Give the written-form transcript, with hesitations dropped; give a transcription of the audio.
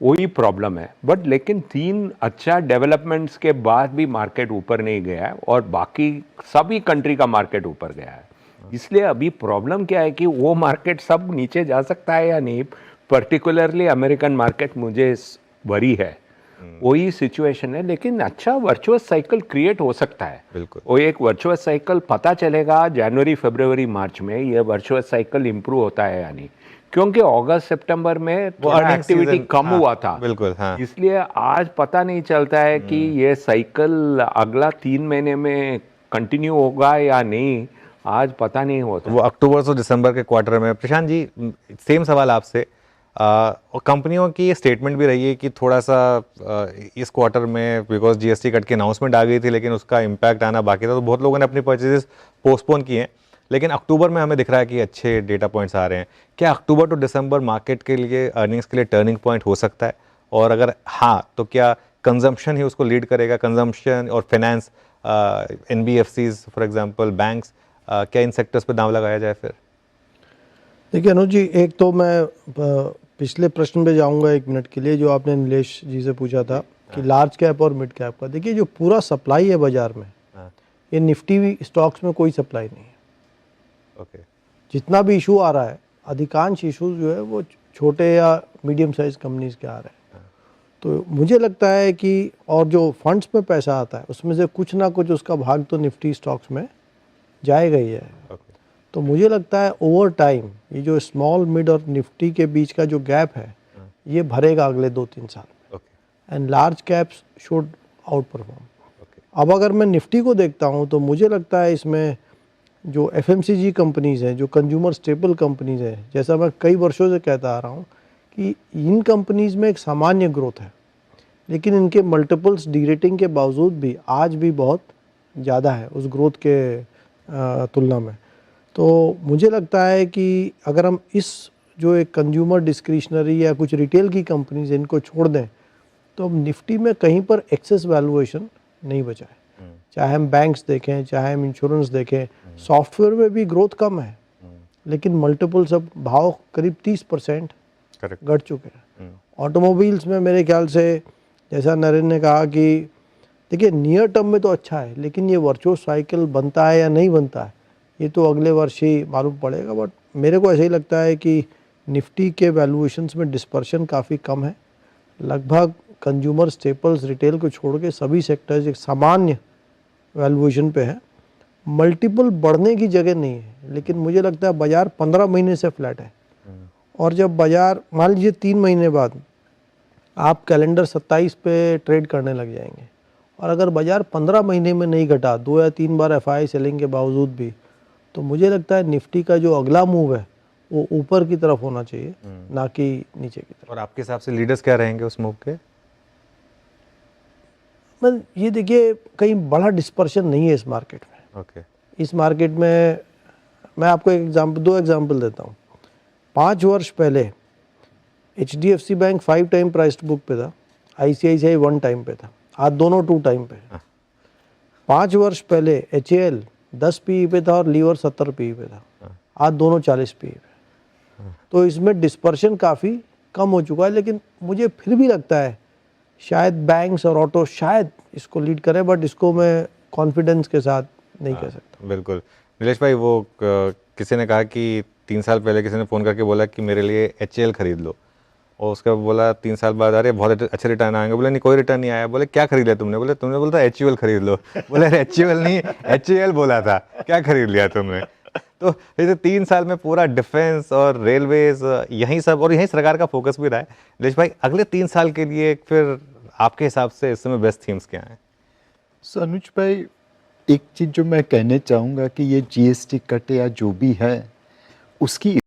वही प्रॉब्लम है। बट लेकिन 3 अच्छा डेवलपमेंट्स के बाद भी मार्केट ऊपर नहीं गया है और बाकी सभी कंट्री का मार्केट ऊपर गया है। इसलिए अभी प्रॉब्लम क्या है कि वो मार्केट सब नीचे जा सकता है या नहीं, पर्टिकुलरली अमेरिकन मार्केट मुझे वरी है। वही सिचुएशन है, लेकिन अच्छा वर्चुअस साइकिल क्रिएट हो सकता है। बिल्कुल। वो एक वर्चुअस साइकिल पता चलेगा जनवरी फरवरी मार्च में, ये वर्चुअस साइकिल इंप्रूव होता है या नहीं, क्योंकि अगस्त सितंबर में थोड़ा एक्टिविटी कम हुआ था। बिल्कुल, हाँ। इसलिए आज पता नहीं चलता है कि ये साइकिल अगला 3 महीने में कंटिन्यू होगा या नहीं, आज पता नहीं होता। वो अक्टूबर से दिसंबर के क्वार्टर में। प्रशांत जी, सेम सवाल आपसे। और कंपनियों की ये स्टेटमेंट भी रही है कि थोड़ा सा इस क्वार्टर में बिकॉज जीएसटी कट की अनाउंसमेंट आ गई थी, लेकिन उसका इम्पैक्ट आना बाकी था, तो बहुत लोगों ने अपनी परचेजेस पोस्टपोन किए हैं। लेकिन अक्टूबर में हमें दिख रहा है कि अच्छे डेटा पॉइंट्स आ रहे हैं। क्या अक्टूबर टू दिसंबर मार्केट के लिए, अर्निंग्स के लिए टर्निंग पॉइंट हो सकता है? और अगर हाँ, तो क्या कंजम्पशन ही उसको लीड करेगा? कंजम्पशन और finance, NBFCs for example, banks, क्या इन सेक्टर्स पे दांव लगाया जाए फिर? देखिए अनुज जी, एक तो मैं पिछले प्रश्न पे जाऊंगा 1 मिनट के लिए, जो आपने नीलेश जी से पूछा था कि लार्ज कैप और मिड कैप का। देखिए जो पूरा सप्लाई है बाजार में, ये निफ्टी स्टॉक्स में कोई सप्लाई नहीं है। ओके। जितना भी इशू आ रहा है, अधिकांश इशू जो है वो छोटे या मीडियम साइज कंपनीज के आ रहे हैं। तो मुझे लगता है कि और जो फंड्स में पैसा आता है उसमें से कुछ ना कुछ उसका भाग तो निफ्टी स्टॉक्स में जाएगा ही है। तो मुझे लगता है ओवर टाइम ये जो स्मॉल मिड और निफ्टी के बीच का जो गैप है, ये भरेगा अगले 2-3 साल में, and large caps should out perform. अब अगर मैं निफ्टी को देखता हूँ तो मुझे लगता है इसमें जो एफएमसीजी कंपनीज़ हैं, जो कंज्यूमर स्टेपल कंपनीज़ हैं, जैसा मैं कई वर्षों से कहता आ रहा हूँ कि इन कंपनीज़ में एक सामान्य ग्रोथ है, लेकिन इनके मल्टीपल्स डीरेटिंग के बावजूद भी आज भी बहुत ज़्यादा है उस ग्रोथ के तुलना में। तो मुझे लगता है कि अगर हम इस जो एक कंज्यूमर डिस्क्रिशनरी या कुछ रिटेल की कंपनीज इनको छोड़ दें, तो अब निफ्टी में कहीं पर एक्सेस वैल्यूएशन नहीं बचा है। चाहे हम बैंक्स देखें, चाहे हम इंश्योरेंस देखें, सॉफ्टवेयर में भी ग्रोथ कम है, लेकिन मल्टीपल्स अब भाव करीब 30% घट चुके हैं। ऑटोमोबाइल्स में मेरे ख्याल से, जैसा नरेंद्र ने कहा कि देखिए नियर टर्म में तो अच्छा है, लेकिन ये वर्चुअस साइकिल बनता है या नहीं बनता है, ये तो अगले वर्ष ही मालूम पड़ेगा। बट मेरे को ऐसा ही लगता है कि निफ्टी के वैल्यूएशंस में डिस्पर्शन काफ़ी कम है। लगभग कंज्यूमर स्टेपल्स रिटेल को छोड़ के सभी सेक्टर्स एक सामान्य वैल्यूएशन पे है। मल्टीपल बढ़ने की जगह नहीं है, लेकिन मुझे लगता है बाज़ार 15 महीने से फ्लैट है। और जब बाज़ार मान लीजिए 3 महीने बाद आप कैलेंडर 27 पे ट्रेड करने लग जाएंगे, और अगर बाज़ार 15 महीने में नहीं घटा, 2 या 3 बार एफआई सेलिंग के बावजूद भी, तो मुझे लगता है निफ्टी का जो अगला मूव है वो ऊपर की तरफ होना चाहिए, ना कि नीचे की तरफ। और आपके हिसाब से लीडर्स क्या रहेंगे उस मूव के? मैं ये देखिए, कहीं बड़ा डिस्पर्शन नहीं है इस मार्केट में। इस मार्केट में मैं आपको एक एग्जाम्पल, 2 एग्जाम्पल देता हूँ। 5 वर्ष पहले HDFC bank 5 time price book पे था, ICICI 1 टाइम पे था, आज दोनों 2 टाइम पे। 5 वर्ष पहले HAL 10 PE पे था और लीवर 70 PE पे था, आज दोनों 40 PE पे। तो इसमें डिस्पर्शन काफ़ी कम हो चुका है, लेकिन मुझे फिर भी लगता है शायद बैंक्स और ऑटो शायद इसको लीड करें, बट इसको मैं कॉन्फिडेंस के साथ नहीं कह सकता। बिल्कुल। नीलेश भाई, वो किसी ने कहा कि 3 साल पहले किसी ने फ़ोन करके बोला कि मेरे लिए HAL खरीद लो, और उसका बोला 3 साल बाद, अरे बहुत अच्छे रिटर्न आएंगे। बोले नहीं, कोई रिटर्न नहीं आया। बोले क्या खरीद लिया तुमने? बोले तुमने बोला था HUL खरीद लो। बोले अरे HUL नहीं, HAL बोला था, क्या खरीद लिया तुमने? तो ये 3 साल में पूरा डिफेंस और रेलवेज यहीं सब, और यहीं सरकार का फोकस भी रहा है। नीलेश भाई, अगले 3 साल के लिए फिर आपके हिसाब से इस समय बेस्ट थीम्स क्या हैं? सो अनुज भाई, एक चीज़ जो मैं कहना चाहूँगा कि ये GST कट या जो भी है उसकी